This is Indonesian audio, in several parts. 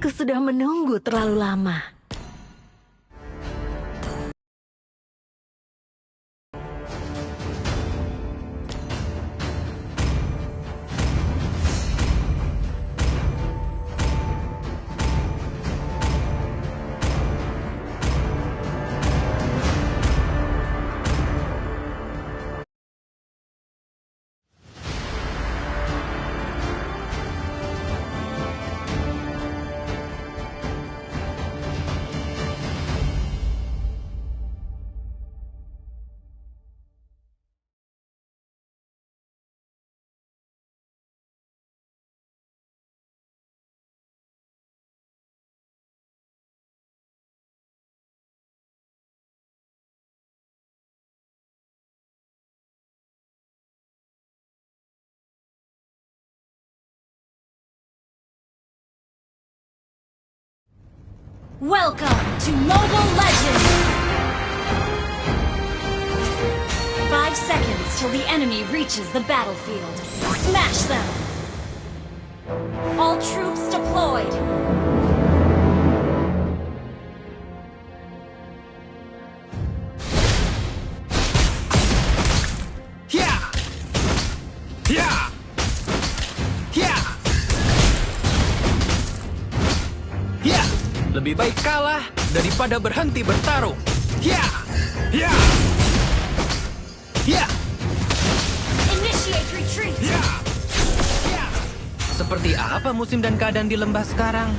Aku sudah menunggu terlalu lama. Welcome to Mobile Legends! 5 seconds till the enemy reaches the battlefield. Smash them! All troops deployed! Lebih baik kalah daripada berhenti bertarung. Initiate retreat! Seperti apa musim dan keadaan di lembah sekarang?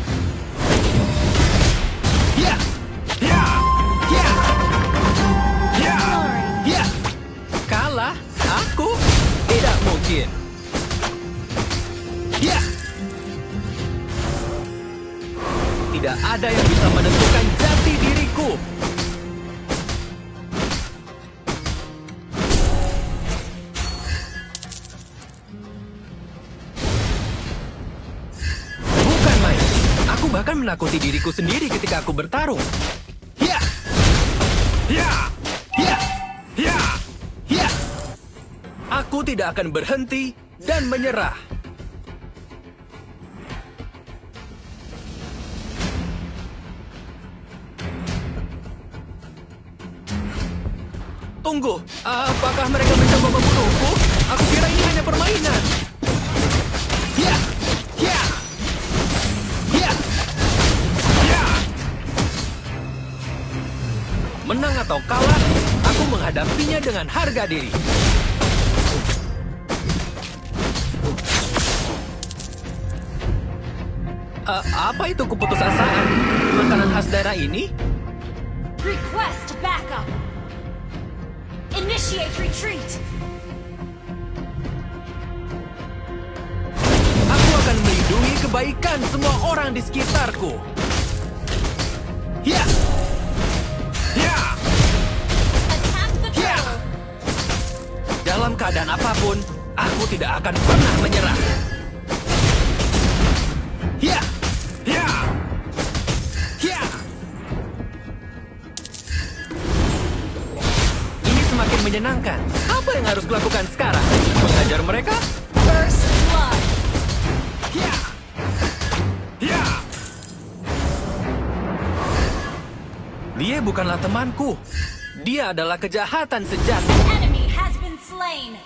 Kalah? Aku? Tidak mungkin. Tidak ada yang bisa menentukan jati diriku. Bukan main. Aku bahkan menakuti diriku sendiri ketika aku bertarung. Aku tidak akan berhenti dan menyerah. Tunggu, apakah mereka mencoba membunuhku? Aku kira ini hanya permainan. Menang atau kalah, aku menghadapinya dengan harga diri. Apa itu keputusasaan? Makanan khas daerah ini? Request backup! Initiate retreat! Aku akan melindungi kebaikan semua orang di sekitarku. Attack the tower! Dalam keadaan apapun, aku tidak akan pernah menyerah. Ini semakin menyenangkan. Apa yang harus kulakukan sekarang? Mengajar mereka? First blood! Dia bukanlah temanku. Dia adalah kejahatan sejati. Enemy has been slain!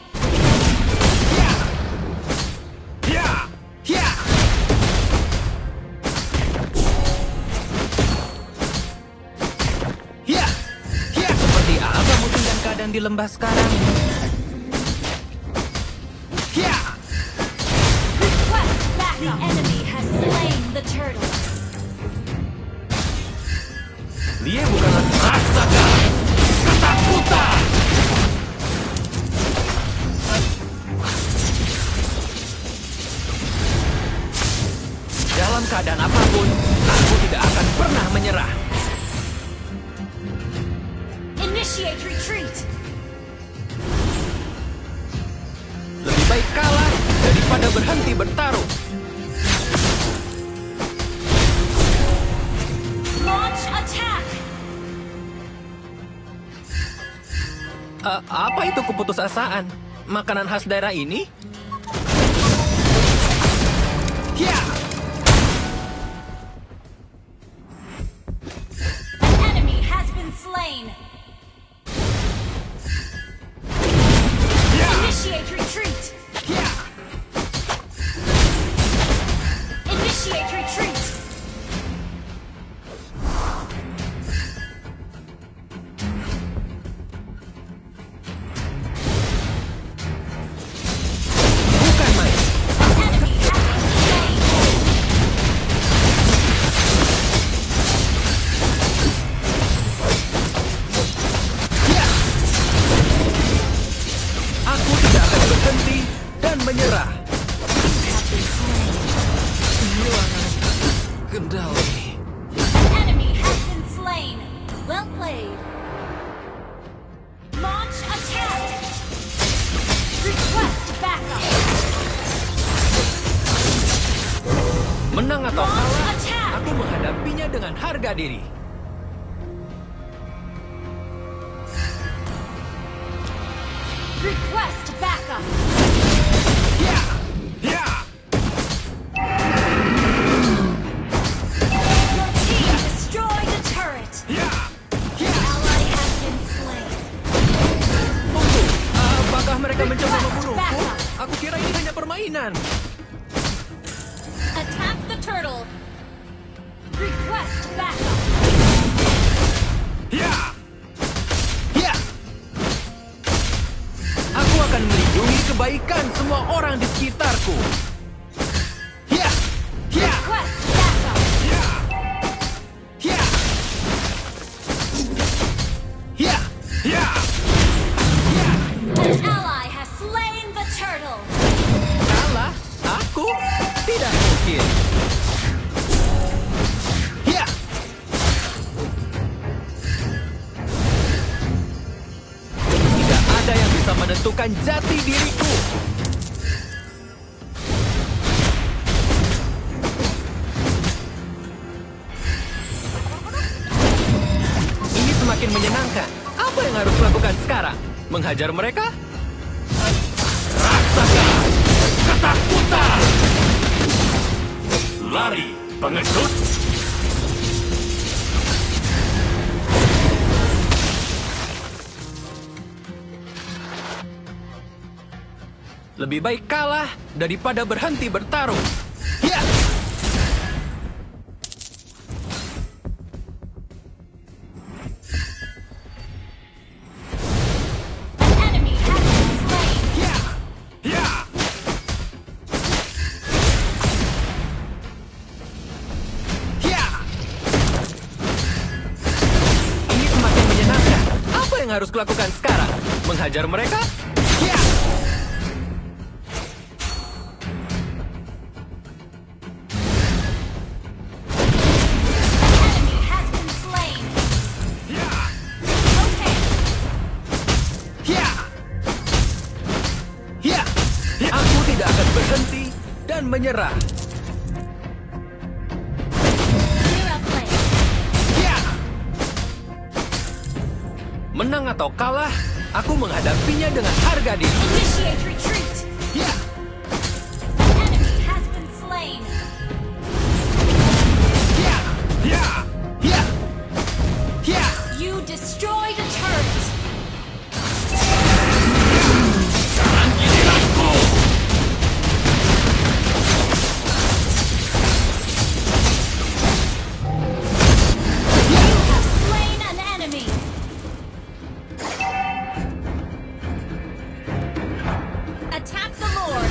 Seperti apa musim dan keadaan di lembah sekarang? Request backup! The enemy has slain the turtle. Dia bukanlah rasakan ketakutan. Dalam keadaan apapun, aku tidak akan pernah menyerah. Initiate retreat! Lebih baik kalah daripada berhenti bertarung. Launch attack! Apa itu keputusasaan? Makanan khas daerah ini? menyerah. Kendali. Enemy has been slain. Well played. Launch attack. Request backup. Menang atau Launch kalah, attack. aku menghadapinya dengan harga diri. Request backup. Ya, ya. Your team destroyed a turret. Your ally has been slain. Tunggu, apakah mereka mencoba Request membunuhku? backup. Aku kira ini hanya permainan. Attack the turtle. Request backup. Ya, ya. Aku akan melindungi kebaikan semua orang di sekitarku. Ya, ya, Request backup. ya, ya, ya, ya, ya. An ally has slain the turtle. Kalah? Aku? Tidak mungkin. Ya. Tidak ada yang bisa menentukan jati diriku. Ini semakin menyenangkan. Apa yang harus kulakukan sekarang? Menghajar mereka? Rasakan ketakutan! Lari, pengecut! Lebih baik kalah daripada berhenti bertarung. Ya! An enemy has been slain. Ya! Ya! Ya! Ini semakin menyenangkan. Apa yang harus kulakukan sekarang? Menghajar mereka? Ya! Enemy has been slain. Ya! Okay. Ya! Ya! Aku tidak akan berhenti dan menyerah. Clear up lane. Ya! Menang atau kalah, aku menghadapinya dengan harga diri. Initiate retreat. Ya! Enemy has been slain. Ya! Ya! Ya! Ya! You destroyed a turret. Sekarang giliranku! You have slain an enemy. Attack the Lord.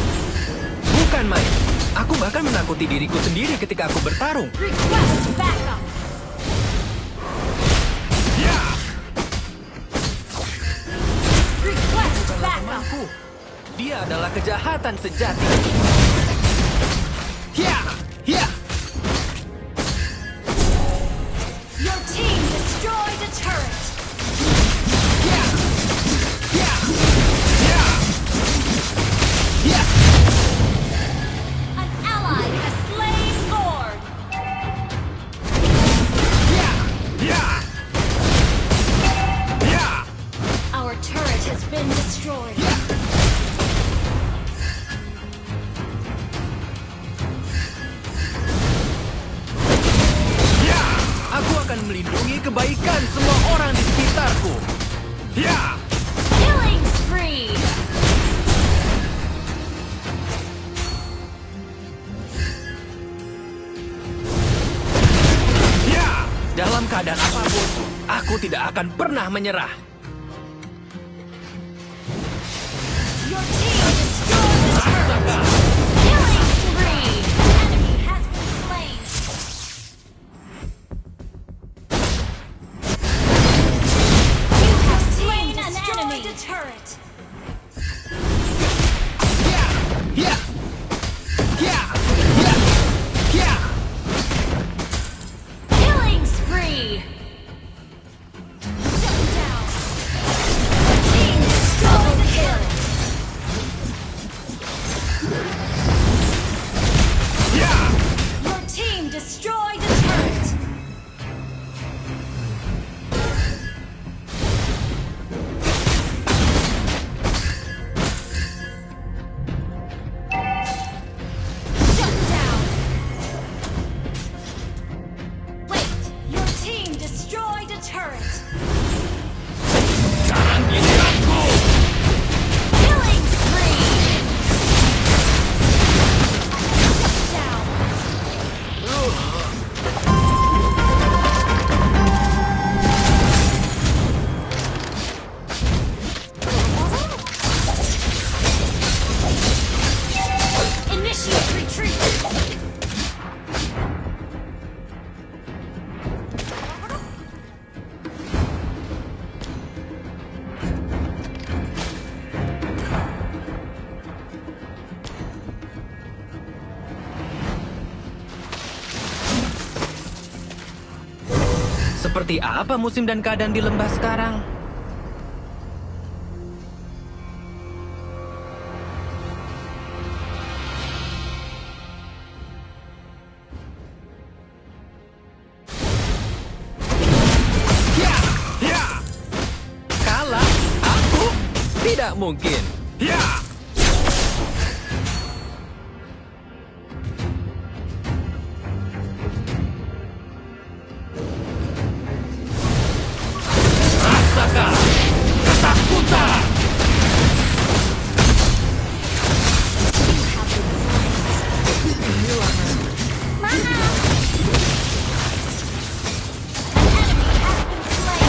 Bukan main. Aku bahkan menakuti diriku sendiri ketika aku bertarung. Request backup. Ya! Request backup. Aku. Dia adalah kejahatan sejati. Ya! Ya! Your team destroyed a turret. Ya! Ya! Ya! Ya! An ally has slain Lord. Ya! Ya! Ya! Our turret has been destroyed. Ya! Ya! Aku akan melindungi kebaikan semua orang di sekitarku. Ya! Killing spree. Ya! Dalam keadaan apapun, aku tidak akan pernah menyerah. Your team destroyed the turret. Killing spree. Enemy has been slain. You have slain an enemy. The turret. Ya! Seperti apa musim dan keadaan di lembah sekarang? Ya! Ya! Kalah? Aku? Tidak mungkin. Ya! Rasakan ketakutan!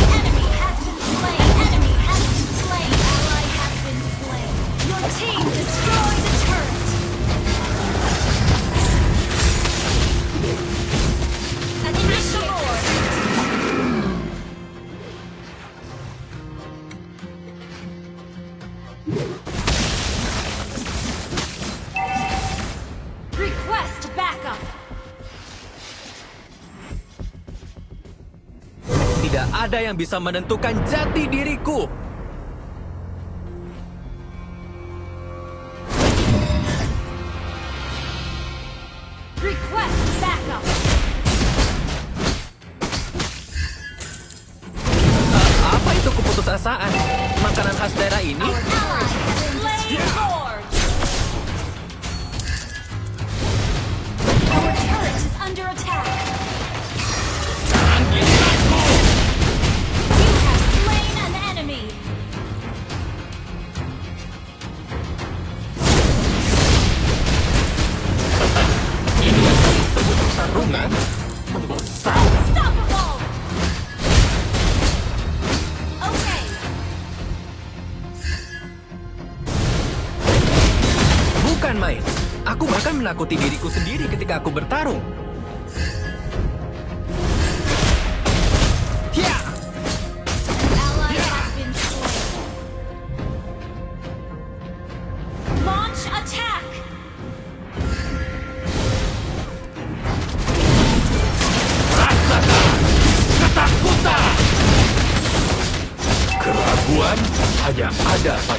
Enemy has been slain. Enemy has been slain. Ally has been slain. Your team destroyed the turret. Initiate. Request backup. Tidak ada yang bisa menentukan jati diriku. Request backup. Apa itu keputusasaan? Makanan khas daerah ini? Our ally has slain Lord. Our turret is under attack. You have slain an enemy. Pertarungan? Unstoppable. Okay. Bukan main. Aku bahkan menakuti diriku sendiri ketika aku bertarung. Ya! Ally has been slain. Launch attack. Rasakan ketakutan! Keraguan hanya ada pada